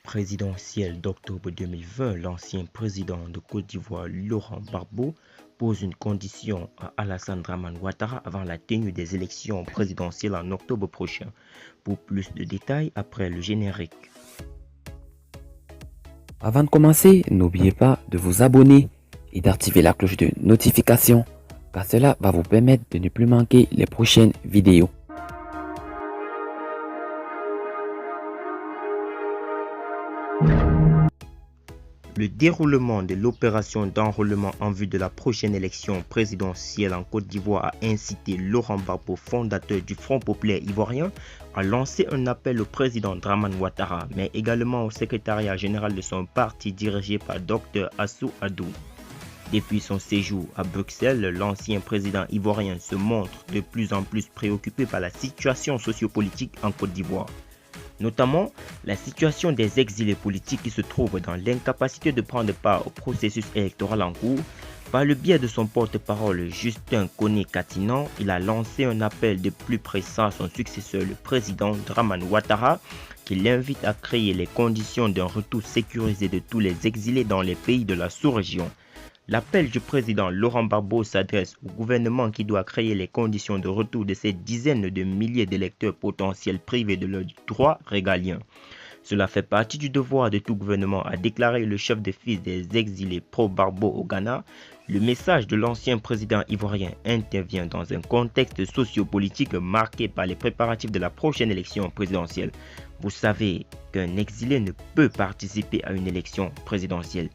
présidentielle d'octobre 2020, l'ancien président de Côte d'Ivoire Laurent Gbagbo pose une condition à Alassane Dramane Ouattara avant la tenue des élections présidentielles en octobre prochain. Pour plus de détails, après le générique. Avant de commencer, n'oubliez pas de vous abonner et d'activer la cloche de notification car cela va vous permettre de ne plus manquer les prochaines vidéos. Le déroulement de l'opération d'enrôlement en vue de la prochaine élection présidentielle en Côte d'Ivoire a incité Laurent Gbagbo, fondateur du Front populaire ivoirien, à lancer un appel au président Dramane Ouattara, mais également au secrétariat général de son parti dirigé par Dr Assou Adou. Depuis son séjour à Bruxelles, l'ancien président ivoirien se montre de plus en plus préoccupé par la situation sociopolitique en Côte d'Ivoire. Notamment la situation des exilés politiques qui se trouvent dans l'incapacité de prendre part au processus électoral en cours. Par le biais de son porte-parole Justin Koné-Katinan, il a lancé un appel de plus pressant à son successeur, le président Dramane Ouattara, qui l'invite à créer les conditions d'un retour sécurisé de tous les exilés dans les pays de la sous-région. L'appel du président Laurent Gbagbo s'adresse au gouvernement qui doit créer les conditions de retour de ces dizaines de milliers d'électeurs potentiels privés de leurs droits régaliens. Cela fait partie du devoir de tout gouvernement, a déclaré le chef de file des exilés pro-Gbagbo au Ghana. Le message de l'ancien président ivoirien intervient dans un contexte sociopolitique marqué par les préparatifs de la prochaine élection présidentielle. Vous savez qu'un exilé ne peut participer à une élection présidentielle.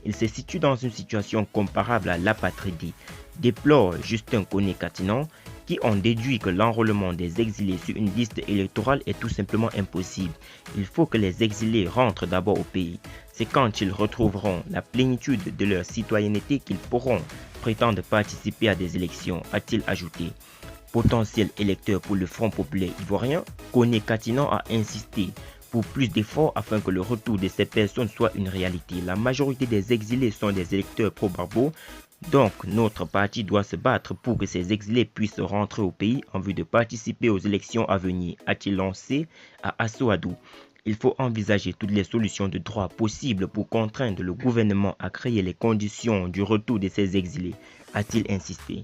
Il se situe dans une situation comparable à l'apatridie, déplore Justin Koné-Katinan, qui en déduit que l'enrôlement des exilés sur une liste électorale est tout simplement impossible. Il faut que les exilés rentrent d'abord au pays. C'est quand ils retrouveront la plénitude de leur citoyenneté qu'ils pourront prétendre participer à des élections, a-t-il ajouté. Potentiel électeur pour le Front populaire ivoirien, Koné-Katinan a insisté pour plus d'efforts afin que le retour de ces personnes soit une réalité. La majorité des exilés sont des électeurs pro-Gbagbo, donc notre parti doit se battre pour que ces exilés puissent rentrer au pays en vue de participer aux élections à venir, a-t-il lancé à Assou Adou. Il faut envisager toutes les solutions de droit possibles pour contraindre le gouvernement à créer les conditions du retour de ces exilés, a-t-il insisté.